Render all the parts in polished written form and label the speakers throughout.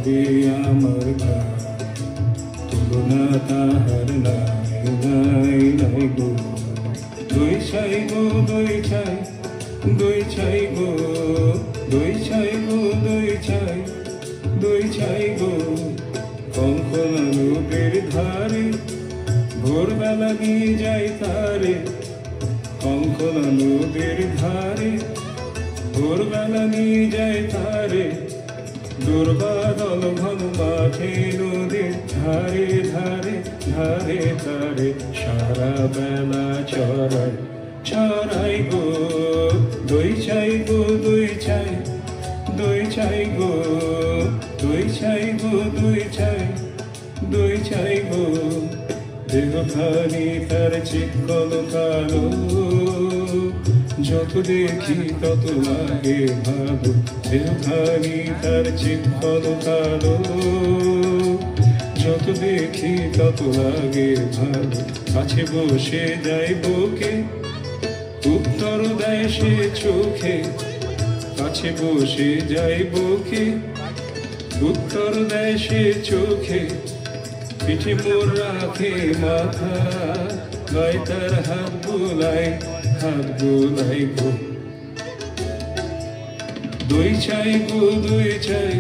Speaker 1: সবে আমার গান, তুলনা তাহার নাই নাই নাই গো। দুই ছাই গো দুই ছাই, দুই ছাই গো, দুই ছাই গো দুই ছাই, দুই ছাই গো। কঙ্কনা নদীর ধারে ভোরবেলা নিয়ে যাই তারে, কঙ্কনা নদীর ধারে ভোরবেলা নিয়ে যায় তারে। দুর্বাদল ঘন মাঠে নদীর ধারে ধারে ধারে ধারে, সারা বেলা চড়াই চড়াই গো। দুই ছাই গো দুই ছাই, দুই ছাই গো, দুই ছাই গো দুই ছাই, দুই ছাই গো। দেহখানি তার চিকন কালো, যত দেখি তত লাগে ভালো। দেহখানি তার চিকন কালো, যত দেখি তত লাগে ভালো। কাছে বসে যাই বুকে, উত্তর দেয় সে চোখে। কাছে বসে যাই বুকে, উত্তর দেয় সে চোখে। পিঠে মোর রাখে মাথা, গায়ে তার হাত বুলাই, হাত বুলাই গো। দুই ছাই গো দুই ছাই,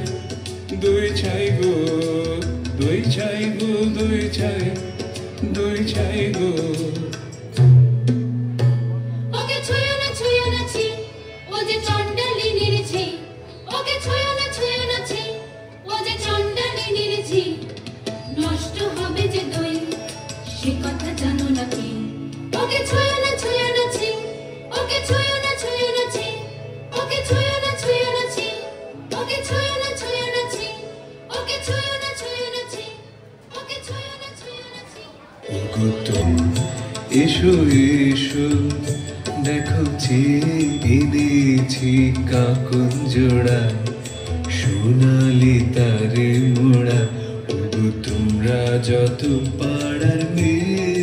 Speaker 1: দুই ছাই গো, দুই ছাই গো দুই ছাই, দুই ছাই গো।
Speaker 2: ওকে ছুঁয়ো না ছি, ও যে চণ্ডালিনীর ছি। ওকে ছুঁয়ো না ছি, ও যে চণ্ডালিনীর ছি। নষ্ট হবে যে দই, সে কথা জানো নাকি? ওকে ছুঁয়ো না ছি, ওকে ছুঁয়ো না ছি, ওকে ছুঁয়ো না ছি, ওকে ছুঁয়ো না ছি, ওকে ছুঁয়ো না ছি, ওকে ছুঁয়ো না ছি।
Speaker 1: ওগো তুমি এসো এসো, দেখো এনেছি কাকন জোড়া, সোনালি তারে মোড়া। ওগো তোমরা যত পাড়ার মেয়ে,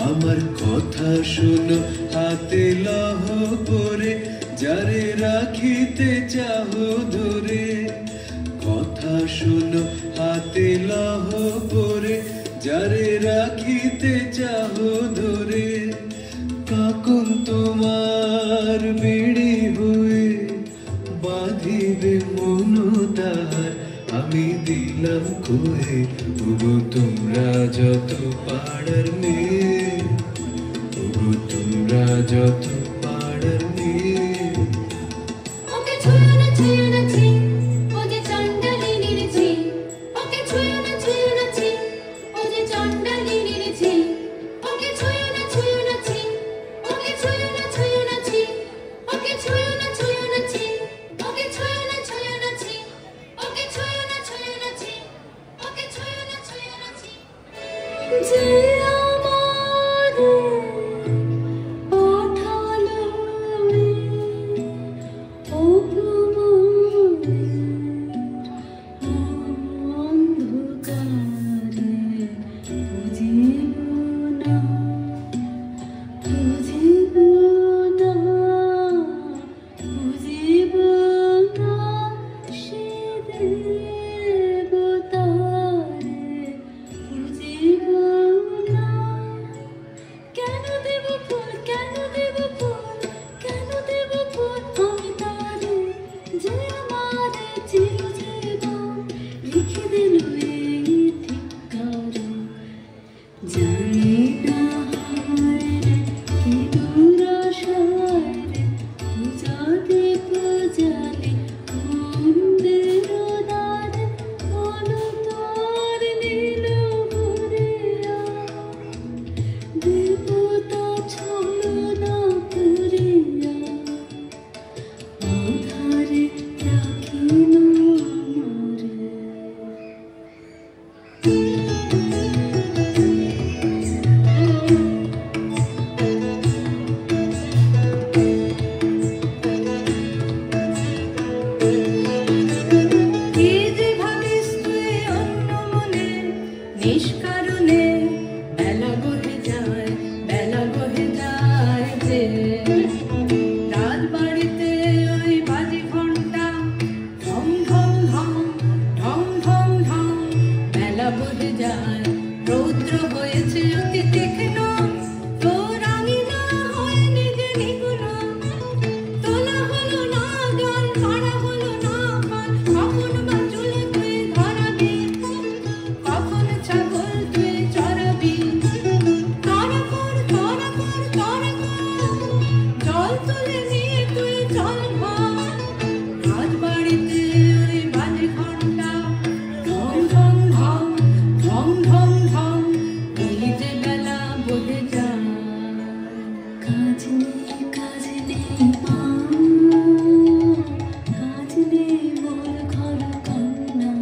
Speaker 1: আমার কথা শোনো হাতে লহ করে, যারে রাখিতে চাহো ধরে। কথা শোনো হাতে লহ করে, যারে রাখিতে চাহো ধরে। কাকন তোমার বেড়ি হয়ে বাঁধিবে মন তাহার, আমি দিলাম কোহে। ওগো তোমরা যত পাড়ার মেয়ে, ওগো তোমরা যত পাড়ার মেয়ে।
Speaker 2: ওকে ছুঁয়ো না ছি, ও যে চণ্ডালিনীর ছি। ওকে ছুঁয়ো না ছি, ও যে চণ্ডালিনীর ছি। ওকে ছুঁয়ো না ছি, ওকে ছুঁয়ো না ছি, ওকে ছুঁয়ো না ছি, ওকে ছুঁয়ো না ছি, ওকে ছুঁয়ো না ছি, ওকে ছুঁয়ো না ছি। যে আমারে পাঠালো
Speaker 3: হয়েছে অতি তীক্ষ্ণ, তোর আঙিনা হয়নি যে নিগুণ। তোলা হলো না গান, ধরা হলো না পান, কখন বা চুলে তুই ধরাবি, কখন ছাগল তুই চড়াবি। তরা কর, তরা কর, তরা কর, জল তুলে নিয়ে তুই জল ভর। রাজবাড়িতে ওই বাজে ঘন্টা, ঢং ঢং ঢং, ঢং ঢং ঢং, এই যে বেলা বলে যায়। কাজ নেই, কাজ নেই মা, কাজ নেই মোর ঘর কন্যা।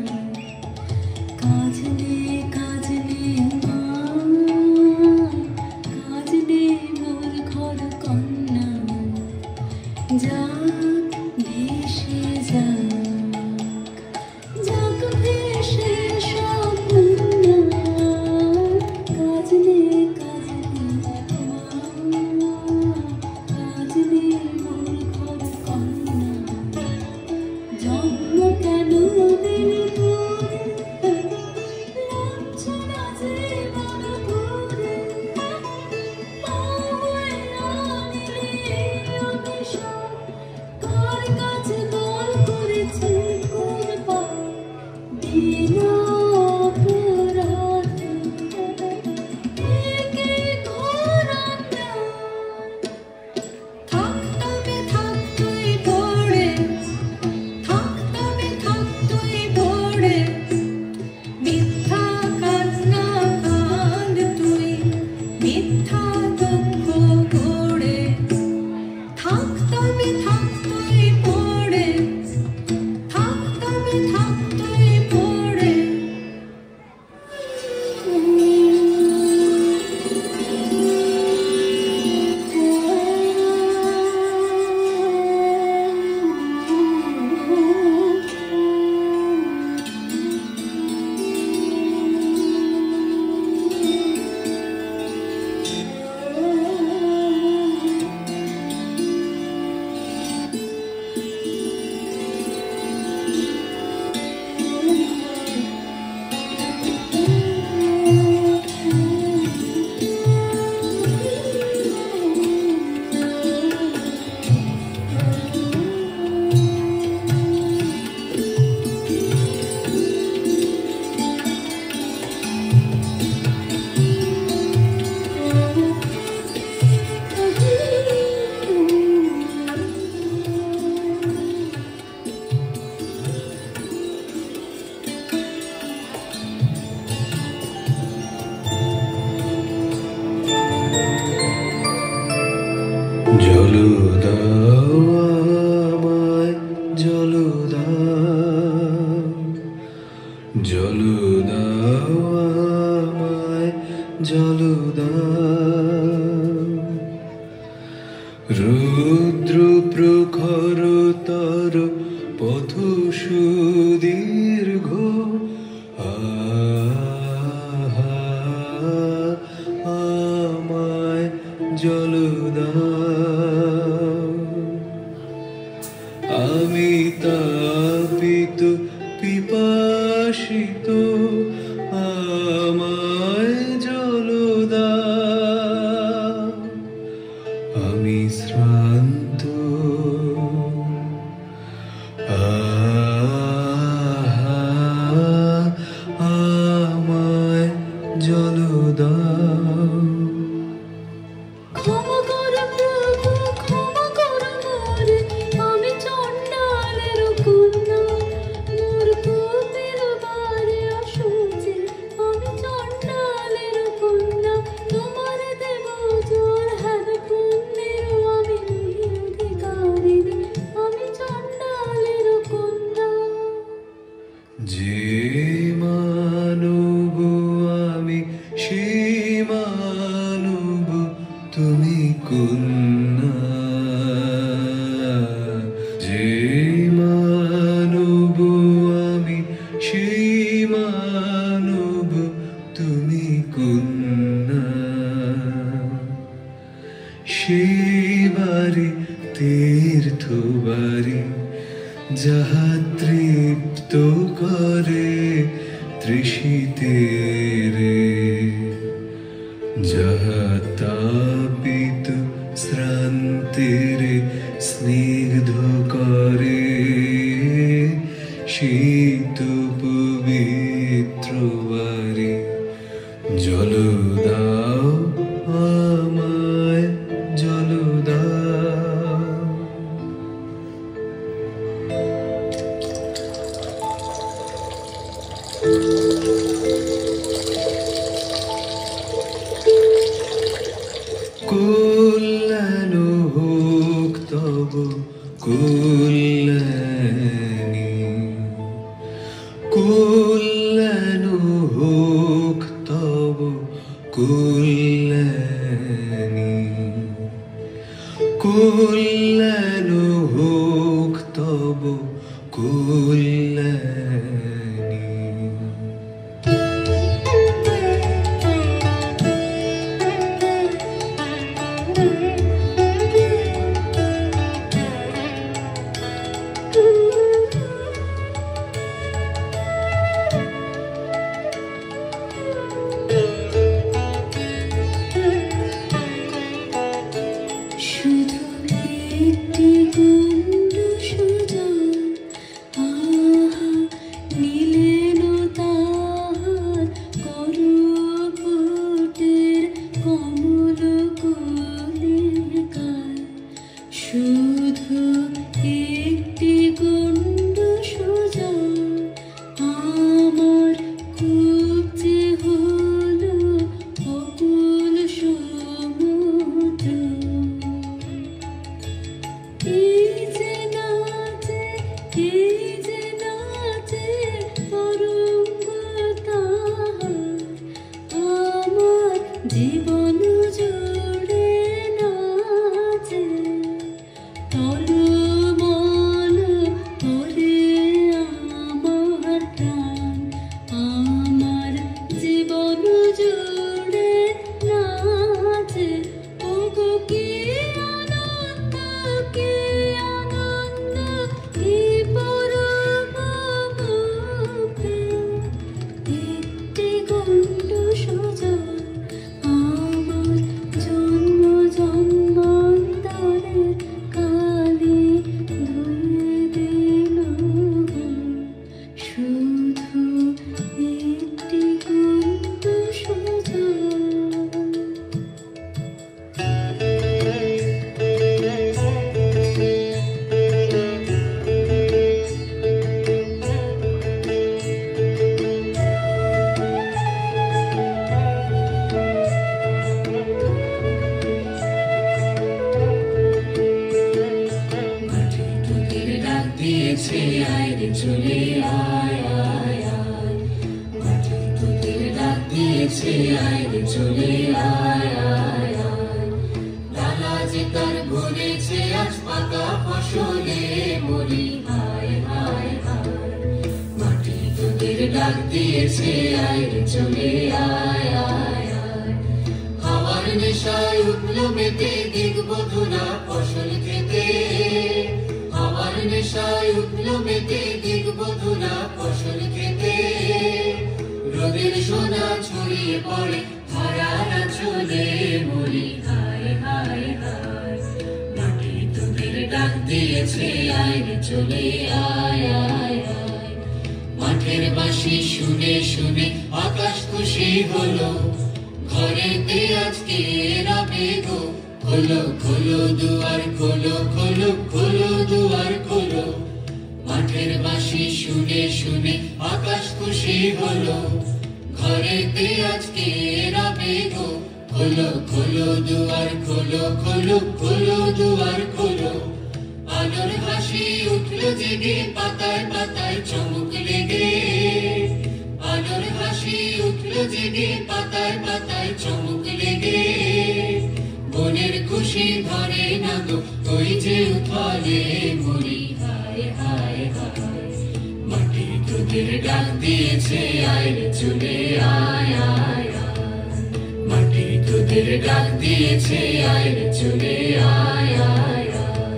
Speaker 3: কাজ নেই, কাজ নেই মা, কাজ নেই মোর ঘর কন্যা। যাক ভেসে যাক, যাক ভেসে সব কন্যা। কাজ নেই, কাজ নেই মা, কাজ নেই মোর ঘর কন্যা। জন্ম কেন দিলি তোরে, লাঞ্ছনা যে বড় করে। মা হয়ে না নিলে আমি সব, কার কাছে বল করেছি কোন পাপ, বিনা অপরাধে একে ঘোর অন্যায়। থাক তবে থাক তুই পড়ে, থাক তবে থাক তুই পড়ে, মিথ্যা কান্না কাঁদ তুই, মিথ্যা দুঃখ করে। থাক তবে থাক তুই পড়ে, থাক তবে থাক তুই পড়ে।
Speaker 1: জল দাও আমায়, জল দাও, জল দাও আমায়, জল দাও। রুদ্র প্রখরতর পথ সুদীর্ঘ, আমায় জল দাও। আমি তাপিত পিপাসিত, আমায় জল দাও। আমি শ্রান্ত, আমায় জল দাও।
Speaker 3: ক্ষমা কর প্রভু, ক্ষমা কর মোরে, আমি চণ্ডালের কন্যা। মোর পাপের ভারে অসহ্যে, আমি চণ্ডালের কন্যা। তোমার দেব জল হেন পুণ্যের, আমি নহি অধিকারিণী, আমি চণ্ডালের কন্যা।
Speaker 1: যে মানব আমি, সে মানব তুমি কন্যা। যে মানব আমি, সে মানব তুমি কন্যা। সে বাড়ি তীর্থ বাড়ি, যাহা তৃপ্ত করে তৃষিতে রে। যাহা তাপিত শ্রান্তির স্নিগ্ধ করে শীত পবিত্র বারে জল দাও আমায় জল দাও। কল্যাণ হোক তব কল্যাণী, কল্যাণ হোক তব কল্যাণী, কল্যাণ হোক তব কল্যাণী।
Speaker 3: শুধু একটি গণ্ড সোজা, আহা নীলেন তাহার করপুটের কমল কলিকায়। শুধু একটি গণ্ড সোজা, আমার কুচে হলো অকুল সমুদ্র। এই যে নাচে, এই যে নাচে তরঙ্গ তাহার, আমার জীবন জুড়ে নাচে। টলমল করে আমার প্রাণ, আমার জীবন জুড়ে নাচে। ওগো কি আনন্দ, কি আনন্দ, কি পরম মুক্তি। একটি গণ্ড সোজা, আমার জন্ম জন্মান্তরের কালি ধুয়ে দিল গো। শুধু একটি গণ্ড সোজা।
Speaker 2: মাটি তোদের ডাক দিয়েছে, আয় রে চলে আয় আয় আয়। মাটি তোদের ডাক দিয়েছে, আয় রে চলে আয় আয় আয়। ডালা যে তার ভরেছে আজ পাকা ফসলে মরি হায় হায় হায়। মাটি তোদের ডাক দিয়েছে, আয় রে চলে আয় আয় আয়। হাওয়ার নেশায় উঠলো মেতে দেখবো ধুনা ফসল খেতে। হাওয়ার নেশায় উঠলো মেতে দেখবো ধুনা ফসল খেতে। রোদের সোনা ছড়িয়ে পড়ে ধরার আঁচলে মরি হায় হায় হায়। মাটি তোদের ডাক দিয়েছে, আয় রে চলে আয় আয় আয়। মাঠের বাঁশি শুনে শুনে আকাশ খুশি হলো, ঘরেতে আজকে রাবে গো। খোলো খোলো দুয়ার খোলো, খোলো খোলো দুয়ার খোলো। মাঠের বাঁশি শুনে শুনে আকাশ খুশি হলো, ঘরেতে আজকে রাবে গো। খোলো খোলো দুয়ার খোলো, খোলো খোলো দুয়ার খোলো। আলোর হাসি উঠলো জেগে পাতায় পাতায় চমক লেগে। আলোর হাসি উঠলো জেগে পাতায় পাতায় চমক লেগে। বনের খুশি ধরে না গো, ওই যে উথলে মরি হায় হায় হায়। মাটি তোদের ডাক দিয়েছে, আয় রে চলে আয় আয় আয়। মাটি তোদের ডাক দিয়েছে, আয় রে চলে আয় আয় আয়।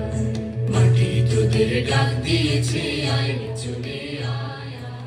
Speaker 2: মাটি তোদের ডাক দিয়েছে, আয় রে চলে আয় আয়।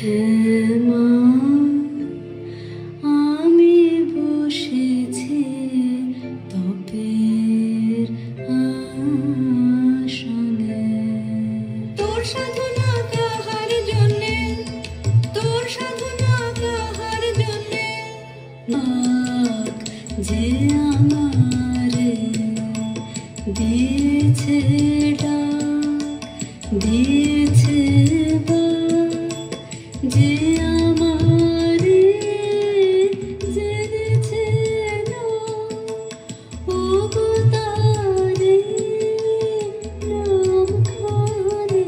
Speaker 3: হ্যাঁ মা, আমি বসেছি তপের আসনে। তোর সাধনা কাহার জন্যে, তোর সাধনা কাহার জন্যে, নাক যে আমারে দিয়েছে ডাক, দিয়েছে বাক, যে আমারে জেনেছে না, ওগো তারে নাম খানে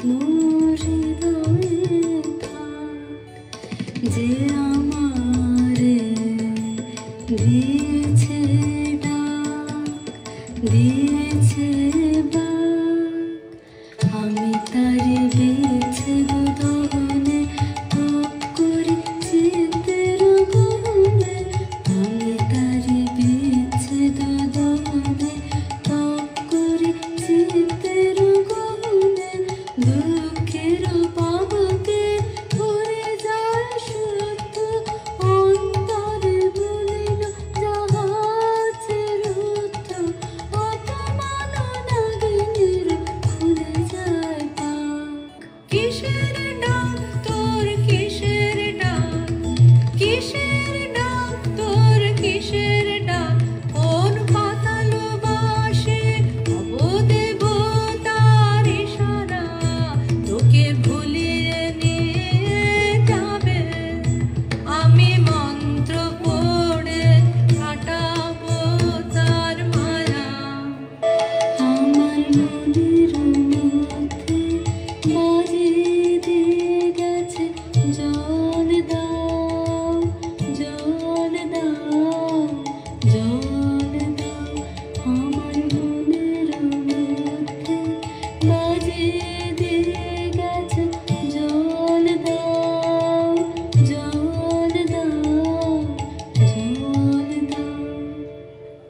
Speaker 3: মোর হৃদয়ে থাক, যে আমারে দিয়েছে ডাক, দিয়েছে বাক। আমি তারে বেছে দহনে তপ করে চিতের গহনে, আমি তারে বেছে দহনে তপ করে চিতের গহনে, দুঃখের পাবকে ভরে যায় শুদ্ধ, অন্তরে বলিল যাহা আছে রুদ্ধ, অপমান নাগিনীর খুলে যায় পাক। কিসের ডাক তোর, কিসের ডাক, কিসের ডাক তোর, কিসের ডাক, কোন পাতাল বাসে অবদেবতার ইশারা তোকে ভুলিয়ে নিয়ে যাবে। আমি মন্ত্র পড়ে কাটাবো তার মায়া। আমার মনের মধ্যে বাজিয়ে দিয়ে গেছে জল দাও, জল দাও, জল দাও। আমার মনের মধ্যে বাজিয়ে দিয়ে গেছে জল দাও, জল দাও, জল দাও।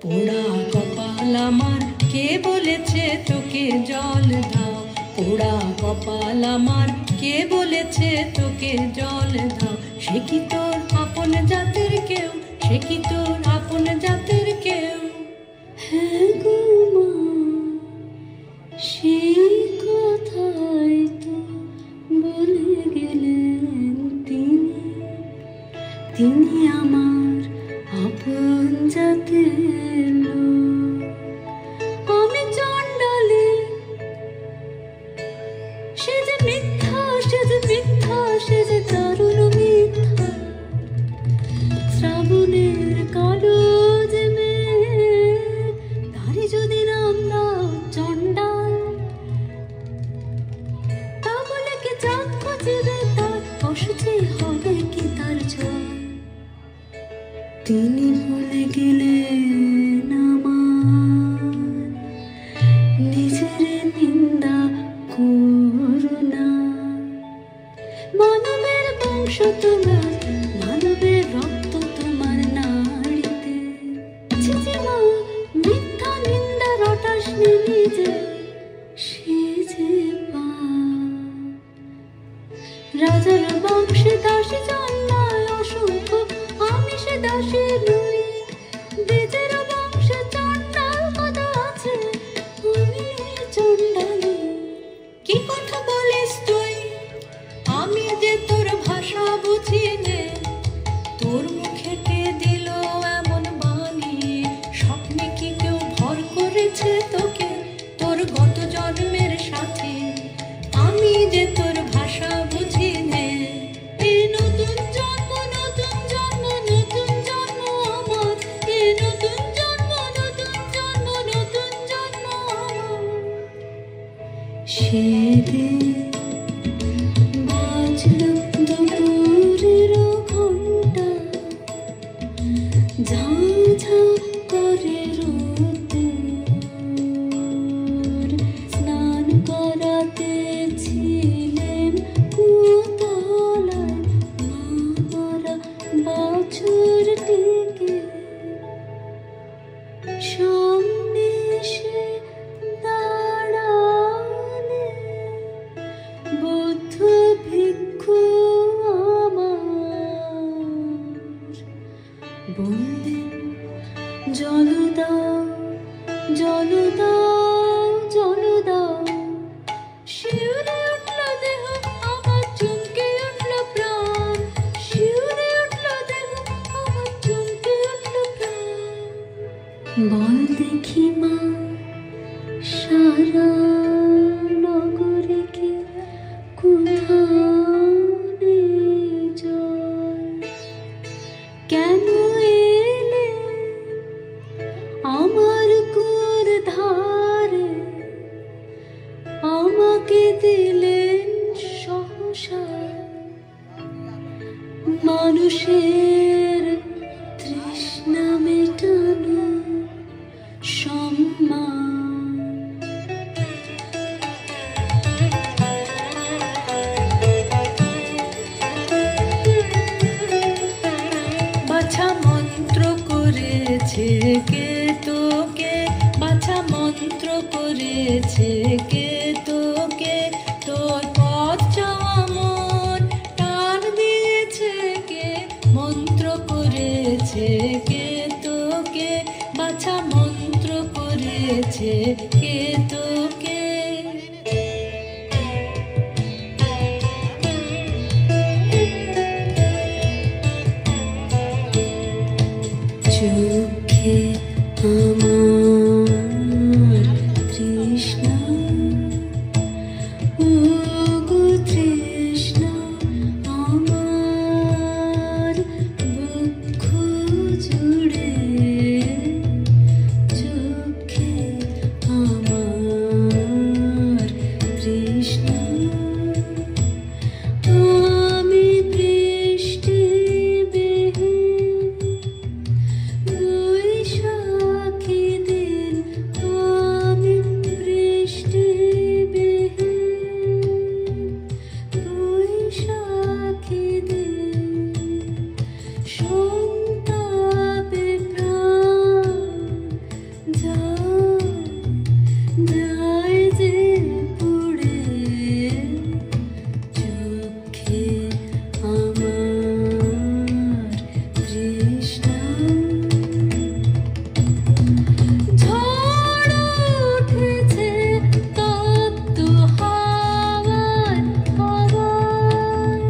Speaker 3: পোড়া কপাল আমার, কে বলেছে তোকে জল দাও, পোড়া কপাল আমার, কে বলেছে তোকে জল দাও। সে কি তোর আপন জাতের কেউ, সে কি তোর আপন জাতের কেউ? হ্যাঁ গো মা, সেই কথাই তো বলে গেলেন তিনি, তিনি আমার আপন জাতের লোক। আমি চণ্ডালী, সে যে মিথ্যা, সে যে মিথ্যা, সে যে দারুণ মিথ্যা। শ্রাবণের কালো যে মেঘ, তারে যদি নাম দাও চণ্ডাল, তা বলে কি চাঁদ খচিবে তার, অসুচি হবে কি তার ঝড়। তিনি ভুলে গেলেন আমার, নিজের নিন্দা করুণা। মানবের বংশ তোমার, মানবের রক্ত তোমার নাড়িতে। ছিছি মা, মিথ্যা নিন্দা রটাস নিজে, সে যে পাপ। রাজার বংশে দাসী জন্মায় অশুভ, আমি সে দাসী নই। বীজের বংশে চণ্ডাল কথা আছে, আমি চণ্ডালী। কি কথা বলিস তুই, আমি যে তোর ভাষা বুঝি নে। তোর মুখে কে দিল এমন বাণী, স্বপ্নে কি কেউ ভর করেছে তোকে, তোর গত জন্মের সাথী। আমি যে তোর ভাষা বুঝি নে। এই নতুন জন্ম, নতুন জন্ম, নতুন জন্ম আমার, এই নতুন জন্ম, নতুন জন্ম, নতুন জন্ম আমার। সেদিন বাজল দুপুরের ঘণ্টা, ঝাঁ ঝাঁ করে রোদ্দুর। স্নান করাতে ছিলেন কুতলায় মা মরা বাছুরটিকে। সামনে এসে দাঁড়ালে বৌদ্ধ ভিক্ষু বললেন জল দাও জল দাও জল দাও। শিউরে উঠল দেহ আমার, চমকে উঠল প্রাণ। শিউরে উঠল দেহ আমার, চমকে উঠল প্রাণ। বল দেখি মা, সারা নগরে কি কোথাও নেই জল? কেন এলে আমার কুয়োর ধারে? আমাকে দিলেন সহসা মানুষের তৃষ্ণা মেটানো সম্মান। বাছা মন্ত্র করেছে কে তোকে? বাছা মন্ত্র করেছে কে তোকে? তোর পথ চাওয়া মন টান দিয়েছে কে? মন্ত্র করেছে কে তোকে? বাছা মন্ত্র করেছে কে তোকে? চোখে আমার তৃষ্ণা, ওগো তৃষ্ণা আমার বক্ষ জুড়ে। চোখে আমার তৃষ্ণা, আমি বৃষ্টি বেহে বৈশাখী দিন, আমি বৃষ্টি বেহে বৈশাখী দিন। সন্তাপে প্রাণ যায় যায় যে পুড়ে। চোখে আমার তৃষ্ণা, ঝড় উঠেছে তপ্ত হাওয়ায় হাওয়ায়।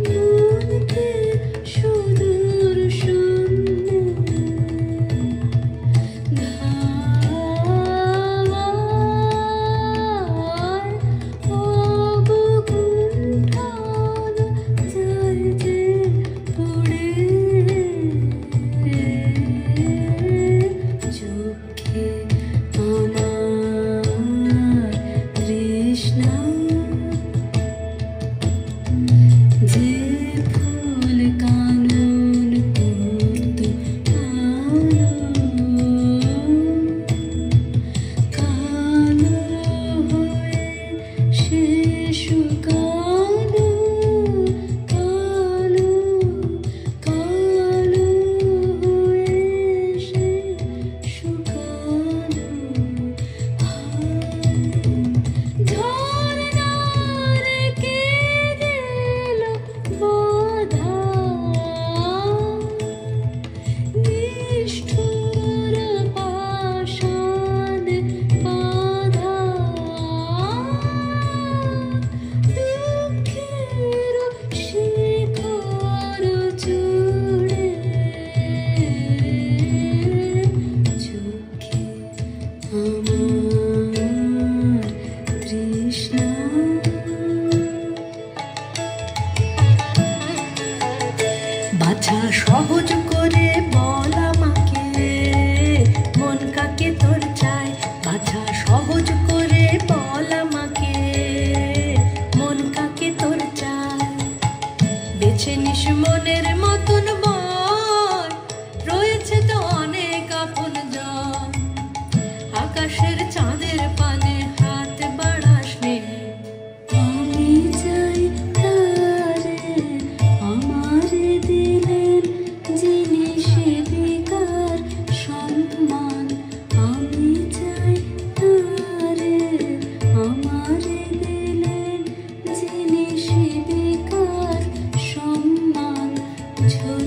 Speaker 3: মনকে সুদূর শূন্যে ধাওয়ায়। ওগো কুণ্ঠাল যায় যে পুড়ে। চোখে আমার তৃষ্ণা, যে ফুল কানন করত আলো, কালো হয়ে সে শুকালো। কালো কালো হয়ে সে শুকালো। ঝরনারে কে দিল বাধা? নিষ্ঠুর পাষাণ বাধা। দুঃখের শিখর জুড়ে। চোখে আমার তৃষ্ণা, বাছা সহজ করে বল আমাকে মন কাকে তোর চাই। বাছা সহজ করে বল আমাকে মন কাকে তোর চাই। বেছে নিস মনের মতন বল, রয়েছে তো অনেক আপন জন। আকাশের চাঁদের পানে হাত বাড়াস নে। আমি চাই তারে আমার দিলেন যিনি সেবিকার সম্মান। আমি চাই তারে আমার দিলেন যিনি সেবিকার সম্মান। ঝোল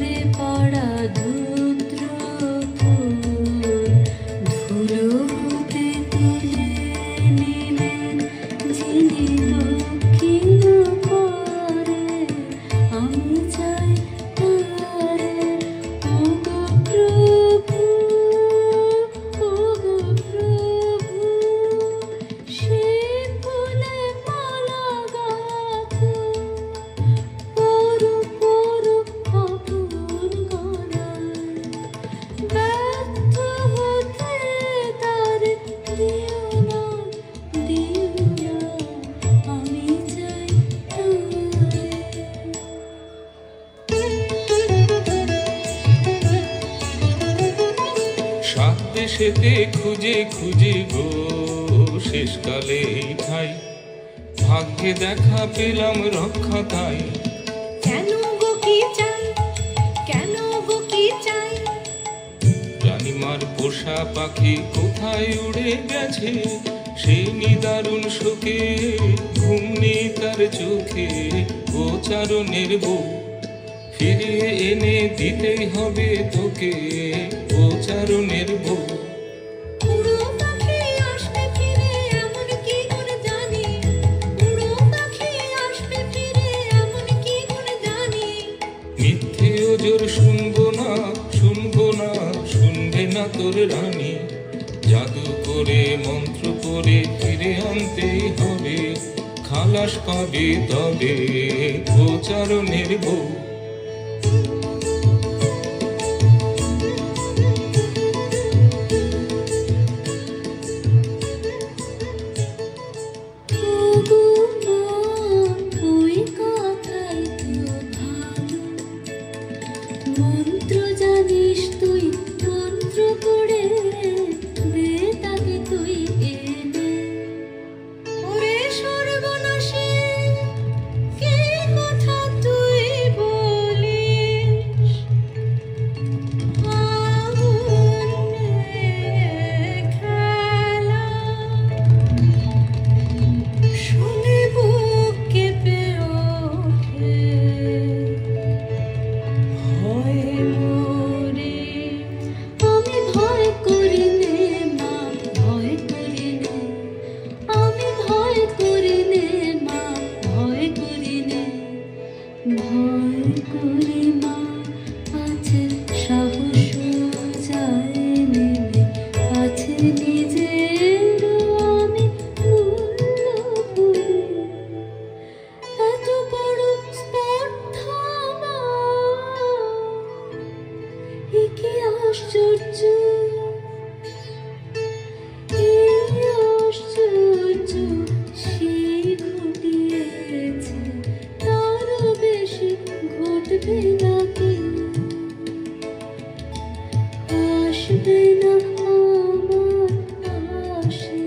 Speaker 1: আকাশেতে খুঁজে খুঁজে গো শেষকালে এই ঠাই ভাগ্যে দেখা পেলাম রক্ষা তাই।
Speaker 3: কেন গো কি চাই, কেন গো কি চাই,
Speaker 1: রানীমার পোষা পাখি কোথায় উড়ে গেছে, সেই নিদারুণ শোকে ঘুম নেই তার চোখে। ও চারণের বউ ফিরিয়ে এনে দিতেই হবে তোকে, ও চারণের বউ।
Speaker 3: উড়ো পাখি আসবে ফিরে এমন কি করে জানি, উড়ো পাখি আসবে ফিরে এমন কি করে জানি।
Speaker 1: মিথ্যে ওজোর শুনবো না, শুনবো না, শুনবে না তোর রানী। জাদু করে মন্ত্র করে ফিরে আনতেই হবে, খালাস পাবে তবে ও চারণের বউ।
Speaker 2: মন্ত্র জানিস তুই, মন্ত্র করে দে তাকে তুই এনে।
Speaker 3: ওরে সর্বনাশী কি কথা তুই বলিস, আগুনে খেলা শুনে বুক কেঁপে ওঠে, ভয়ে মরে।
Speaker 2: আমি ভয় করি নে মা, ভয় করি নে, আমি ভয় করি নে মা, ভয় করি নে, ভয় করি মা। আছে সাহস যায় নেবে, আছে নিজের আমি মূল্য করি। এত বড় স্পর্ধা আমার, এ কি আশ্চর্য, এই আশ্চর্য সেই ঘটিয়েছে, তারও বেশি ঘটবে নাকি। আসবে না আমার পাশে,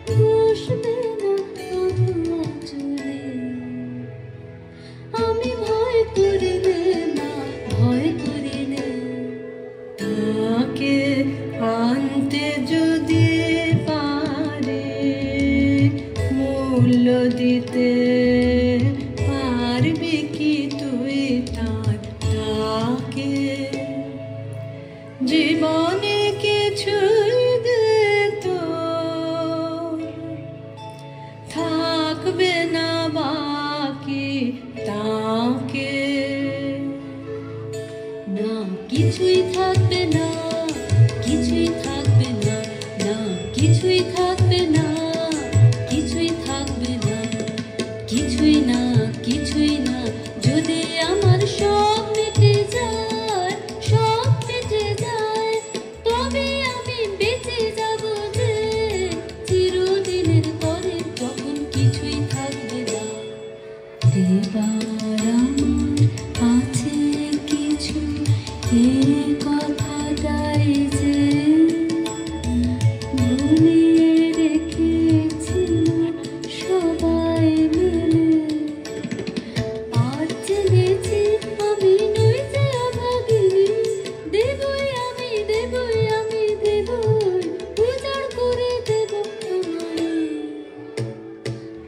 Speaker 2: বসবে না আমার চলে। আমি ভয় করি নে মা, ভয় করি নে।
Speaker 3: তাকে আনতে যদি পারে, মূল্য দিতে পারবি কি তুই তার, তাকে জীবনে কিছুই দে তোর, থাকবে না বাকি তাকে।
Speaker 2: না কিছুই থাকবে না, কিছুই থাকবে না, না কিছুই থাকবে না, কিছুই থাকবে না, কিছুই না, কিছুই না। যদি আমার সব মিটে যায়, সব মিটে যায়, তবে আমি বেঁচে যাব যে চিরদিনের তরে, যখন কিছুই থাকবে না। দেবার আমার আছে কিছু, এ কথাটাই যে ভুলিয়ে রেখেছি সবাই মিলে। আজ জেনেছি আমি নই যে অভাগিনী, দেবই আমি, দেবই আমি, দেবই উজাড় করে দেব তোমায়।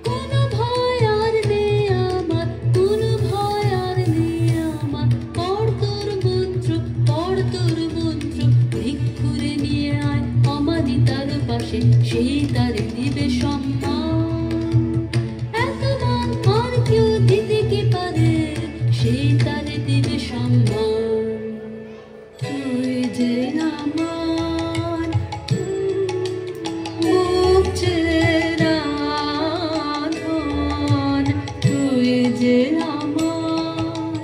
Speaker 2: কোনো ভয় আর নেই আমার, কোনো ভয় আর নেই আমার। পড় তোর মন্ত্র, পড় তোর মন্ত্র, ভিক্ষুরে নিয়ে আয় অমানিতার পাশে, সেই তারে দিবে সম্মান। এত মান আর কেউ দিতে কি পারে, সেই তারে দিবে সম্মান।
Speaker 3: তুই যে আমার বুক চেরা ধন, তুই যে আমার,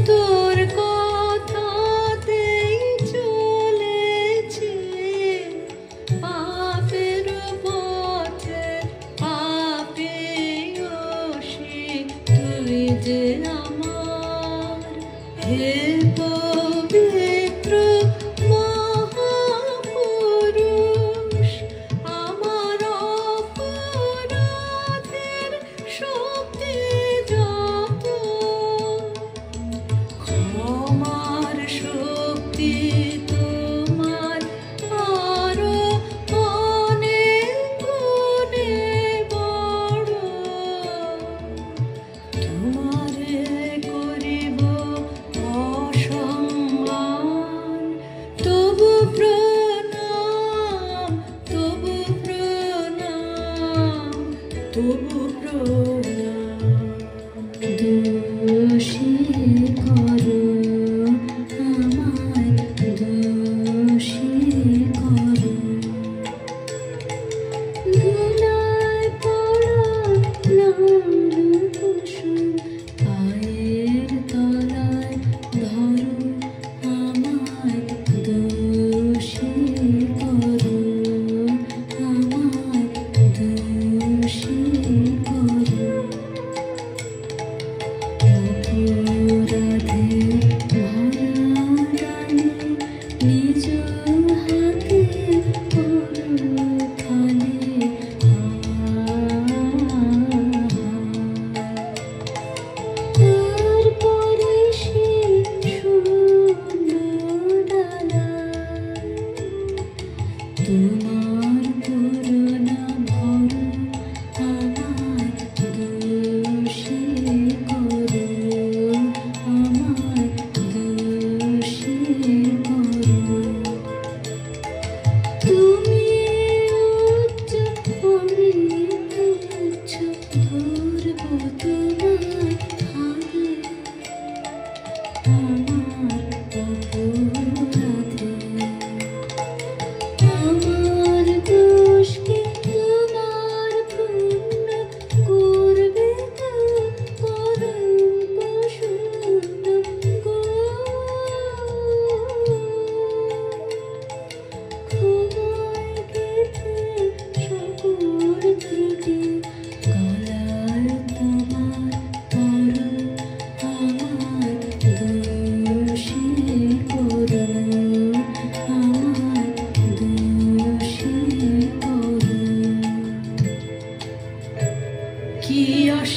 Speaker 3: তোর কথাতেই চলেছি পাপের পথে, পাপেয়সী তুই যে আমার। হে পবিত্র মহা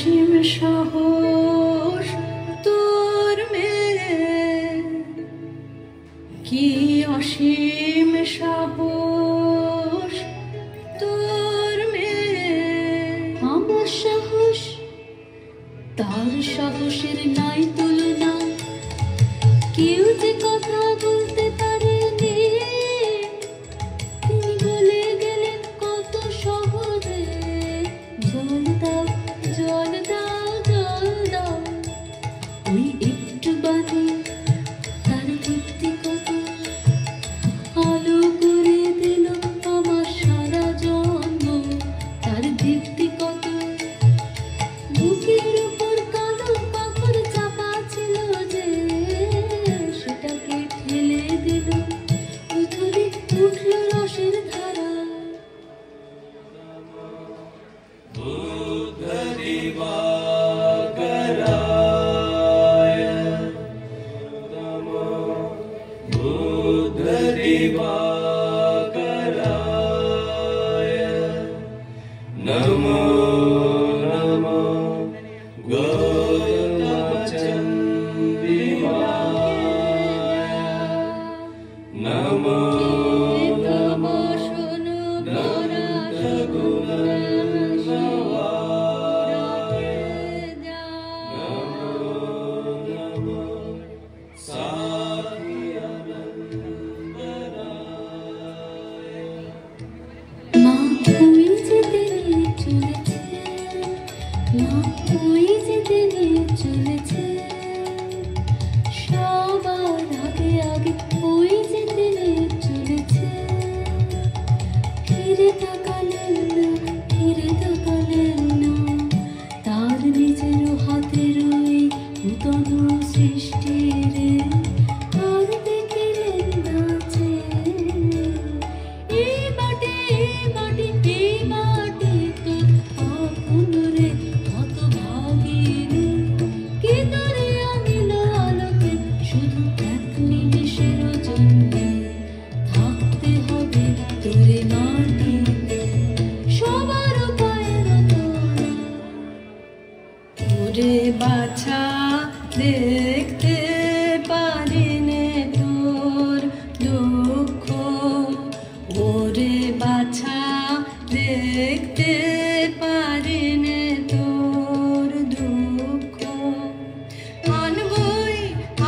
Speaker 3: অসীম সাহস তোর মেয়ে, কি অসীম সাহস তোর মেয়ে।
Speaker 2: আমার সাহস তার সাহসের নাই তুলনা, কেউ যে কথা বলতে পারেনি, তিনি বলে গেলেন কত সহজে। জল দাও জল দাও জল দাও, ওই একটু বাদে তার তৃপ্তি কত, আলো করে দিল আমার সারা জন্ম, তার দীপ্তি কত। বুকের উপর কালো পাথর চাপা ছিল যে, সেটাকে ঠেলে দিল উথলে উঠল রসের ধারা।
Speaker 1: नमो नमो गौतमचन्द्रिमाय नमो
Speaker 3: নমো শোনো
Speaker 2: মা ওই যেতে নিয়ে চলেছে, মা ওই যেতে নিয়ে চলেছে, সবার আগে আগে ওই যেতে নিয়ে চলেছে। ফিরে তাকালেন না, ফিরে তাকালেন না, তার নিজের হাতের ওই নূতন সৃষ্টির আর দেখিলেন না যে। এই মাটি এই মাটি তোর আপন রে, কত ভাগিরে কে তোরে আনিল আলোকে, শুধু এক নিমিষের জন্যে থাকতে হবে তোরে মাটিতে, সবার পায়ের তলা।
Speaker 3: ওরে বাছা দেখতে পারিনে তোর দুঃখ, ওরে বাছা দেখতে পারিনে তোর দুঃখ। আনবই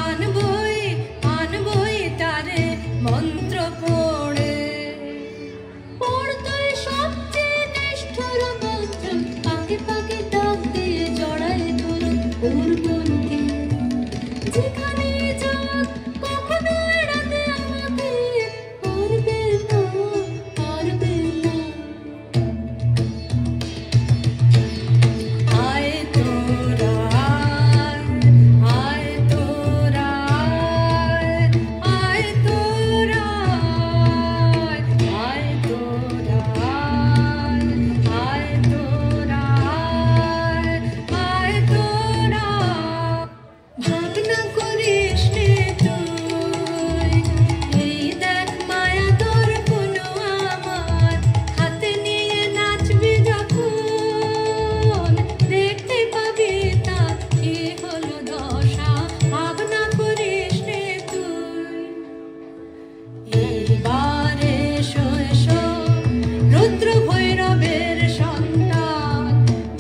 Speaker 3: আনবই আনবই তারে মন্ত্র পড়ে,
Speaker 2: পড়তই সবচেয়ে নিষ্ঠুর মন্ত্র, পাকে পাকে ডাক দিয়ে জড়ায় ধরো ওর মনকে। যেখানে যাক কখনো এড়াতে আমাকে পারবে না, পারবে না।
Speaker 3: আয় তোরা আয় তোরা আয় তোরা আয় তোরা আয় তোরা আয় তোরা। ভাবনা করিস রে তুই, এই দেখ মায়া তোর কোনো আমার, হাতে নিয়ে নাচবি যখন, দেখতে পাবি তার কি হলো দশা। ভাবনা করিস রে তুই। এইবার এসো এসো রুদ্র ভৈরবের সন্তান,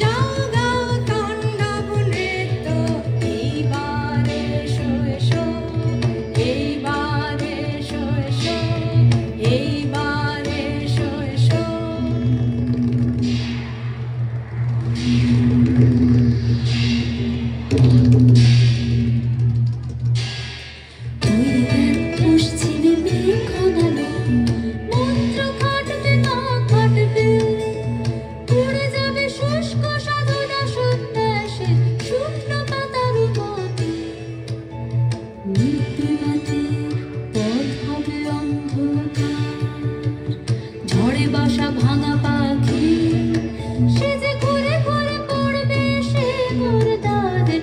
Speaker 3: যাও গাও তাণ্ডব নৃত্য। এইবার এসো এসো, এইবার এসো এসো, এইবার এসো এসো।
Speaker 2: তুই দেখ পশ্চিমে মেঘ ঘনালো, মন্ত্র খাটবে না খাটবে, উড়ে যাবে শুষ্ক সাধনা সন্ন্যাসে শুকনো পাতার মতো। মৃত্যুরাতের পথ হবে অন্ধকার, ঝড়ে বাসা ভাঙা পাখি, সে যে ঘুরে ঘুরে পড়বে সে মোর দ্বারে।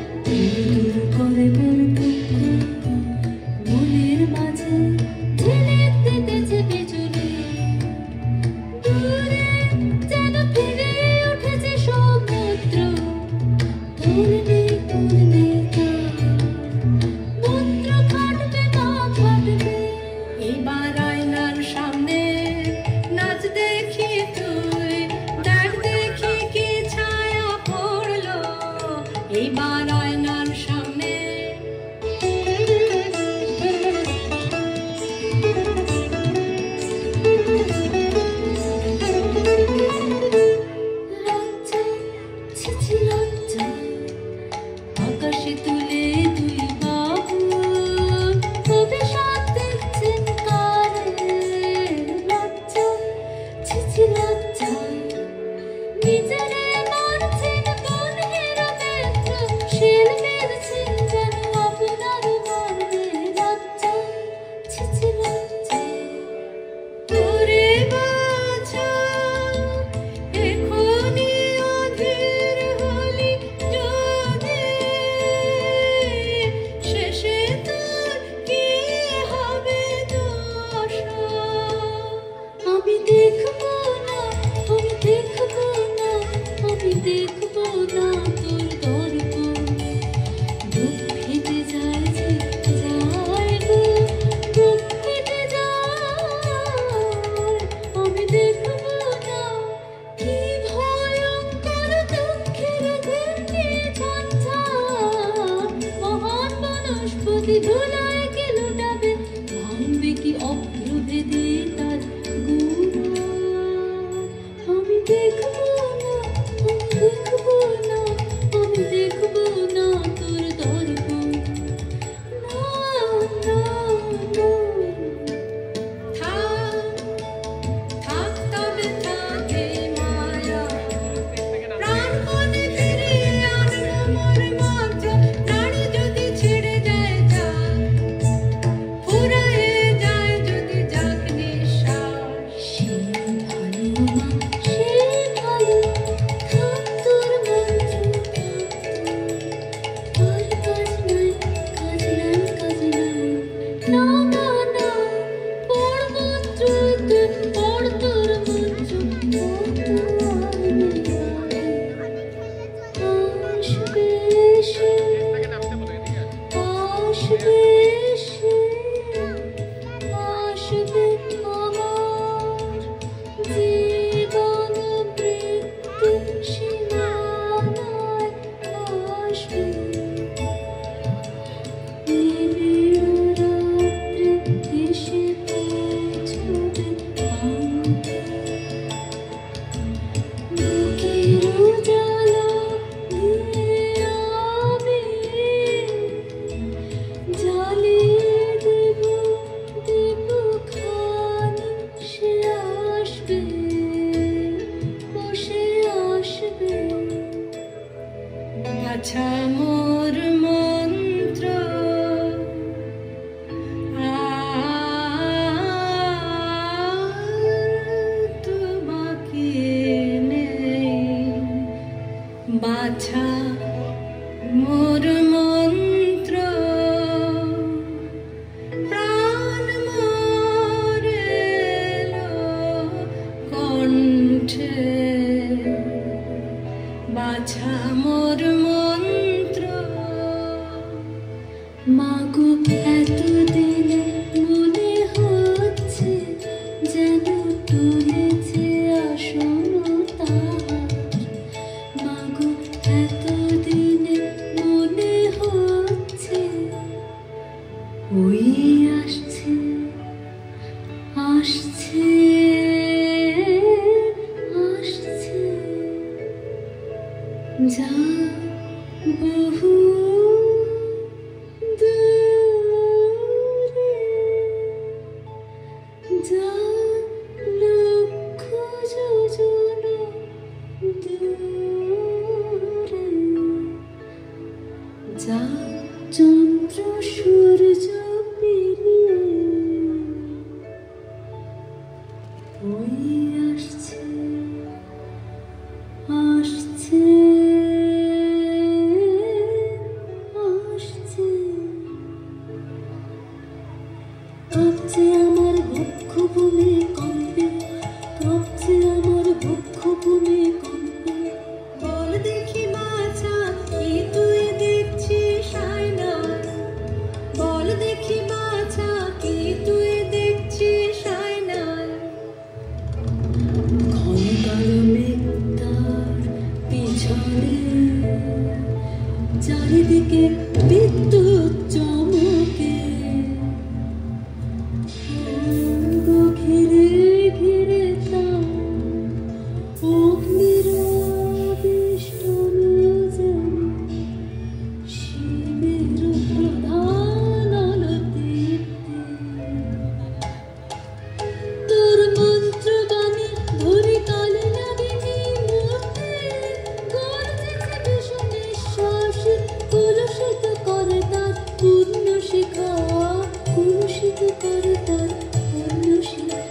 Speaker 3: এইবার আয়নার সামনে লজ্জা, ছিছি লজ্জা, আকাশে তুলে দুই বাবু অভিশাপ দিচ্ছেন কারে। লজ্জা, ছিছি লজ্জা, নিজেরে মারছেন বন্ধেরা বেত্র, শেল মেরেছেন যেন আপনার মারবে। লজ্জা, ছিছি লজ্জা, তোরে বাছা এখনই অধীর হলি যদি, শেষে তোর কি হবে দশা? আমি দেখবো না, আমি দেখবো না, আমি দেখবো না তোর দর্পণ। বুক ফেটে যায় যে যায় গো, বুক ফেটে যায়। আমি দেখবো না কি ভয়ঙ্কর দুঃখের ঘূর্ণি ঝঞ্ঝাট। মহান বনস্পতি ধুলায় কি লুটাবে, ভাঙবে কি অপ্রভেদে তার গুণা। আমি দেখবো না, আমি দেখবো না, আমি দেখবো না তোর দর্পণ। না, না, না। থাক, থাক তবে থাকে মায়া, প্রাণপণে ফিরিয়ে আনবো মোর মজ্জা। প্রাণ যদি ছেড়ে যায় যাক, ফুরায়ে যায় যদি যাক নিঃশ্বাস। সে ভালো মা, সে ভালো, থাক তোর মন্ত্র, আর কাজ নাই, কাজ নাই, কাজ নাই। না, না, না, পড় মন্ত্র, তুই পড় তোর মন্ত্র, আসবে সে, আসবে সে, আসবে আমার জীবন মৃত্যু সীমানায় আসবে। নিবিড় রাত্রে এসে পৌঁছবে আমাকে, বুকের জ্বালা দিয়ে আমি জ্বালিয়ে দেব দীপখানি। সে আসবে, বসে আসবে। আচ্ছা মোর মন্ত্র, তো বাকি নেই। বাছা মোর মন্ত্র, প্রাণ মোর এলো কণ্ঠে। বাছা মোর মন্ত্র, মাগো এতদিনে মনে হচ্ছে যেন তুলেছে আসন তাহার। মাগো এতদিনে মনে হচ্ছে ওই আসছে, আসছে, আসছে। যা বহু দূরে, যা লক্ষ যোজন দূরে, যা চন্দ্র সূর্য পেরিয়ে ওই আসছে, আসছে, আসছে। কাঁপছে আমার বক্ষ ভূমি কম্পে, কাঁপছে আমার বক্ষ ভূমি কম্পে। বল দেখি বাছা কি তুই দেখছিস আয়নায়, বল দেখি বাছা কি তুই দেখছিস আয়নায়। ঘন কালো মেঘ তার পিছনে চারিদিকে বিদ্যুৎ চমকে অঙ্গ ঘিরে ঘিরে তার অগ্নির আবিষ্টন যেন শিবের প্রধান আলোদীপ্তি। তোর মন্ত্রবাণী ধরে কালে লাগেনি মূর্তি গর্জেছে ভীষণ নিঃশ্বাসে কলুষিত করে তার পূর্ণ শিখা কলুষিত করে তার পূর্ণ শিখা।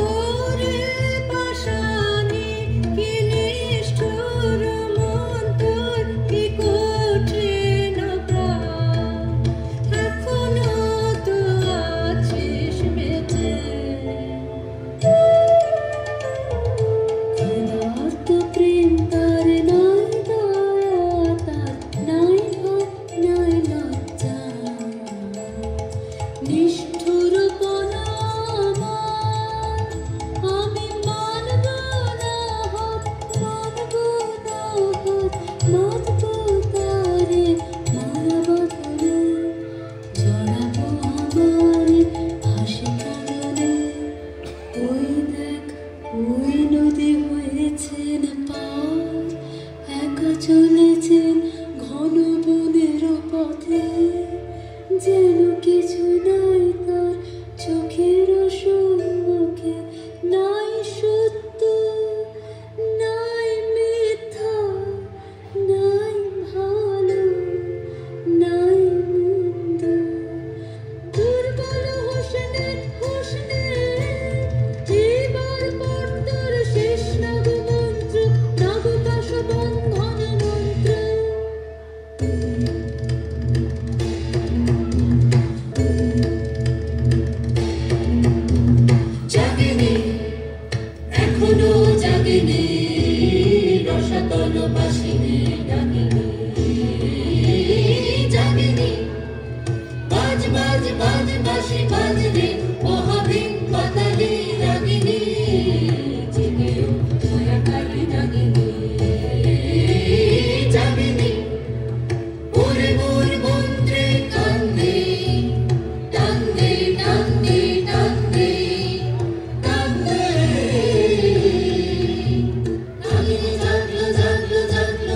Speaker 3: ওরে পাষাণী কি নিষ্ঠুর মন্তর কি কঠিন প্রাণ এখনো তো আছিস বেঁচে। ক্ষুধার্ত প্রেম তার নাই দয়া তার নাই ভয় নাই লজ্জা নিষ্ঠুরপনা আমার আমি মানব না হাত মানব না হাত মাতব তারে মারব ধরে জড়াবো আমারে হাসি কাঁদনে। ওই দেখ ওই নদী হয়েছেন পার একা চলেছেন ঘন বনের পথে যেন কিছু নাই তার চোখের সম্মুখে নাই সত্য নাই মিথ্যা নাই ভালো নাই মন্দ। দুর্বল হোসনে হোসনে এবার বর্তর শেষ নাগ মন্ত্র নাগপাশ বন্ধন মন্ত্র। জাগেনি এখনো জাগেনি রসাতল বাসিনী ডাকিনি জাগেনি বাজ বাজ বাজ বাঁশি বাজরে মহাবীর পাতালি রাগিনী জেগেও ছায়াকালী রাগিনী জাগেনি ওরে মোর মন্ত্রে কান্দে টান্দে টান্দে টান্দে টান্দে রাগিনী জাগলো জাগলো জাগলো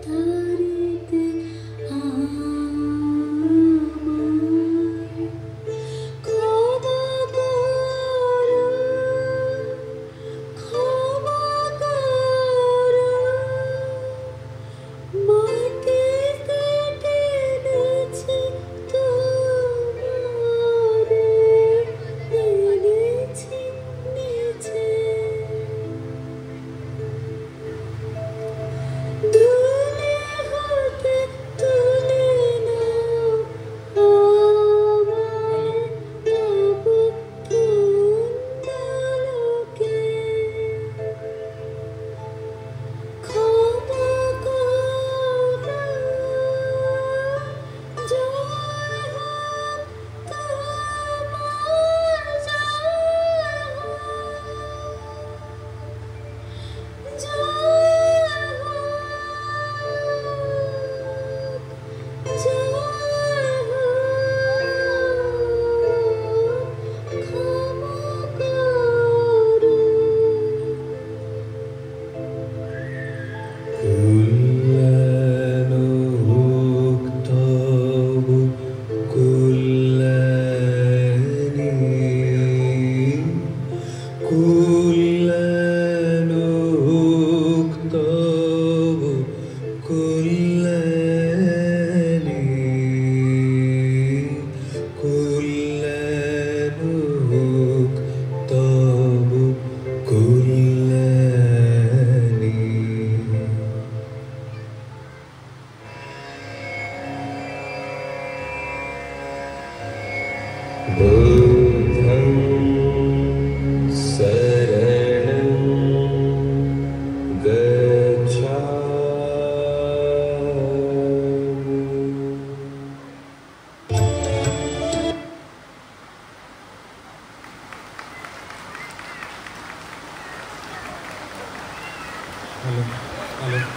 Speaker 3: তারিতে ক্ষমা করো, ক্ষমা করো, মাটিতে টেনেছি তোমারে, এনেছি নিচে। দুলে হাতে তুলে নাও আমায় তবু পুণ্যালোকে। ক্ষমা করো, জয় হোক তোমার, জয় হোক, জয়
Speaker 1: बुद्धं शरणं गच्छामि।
Speaker 4: Hello hello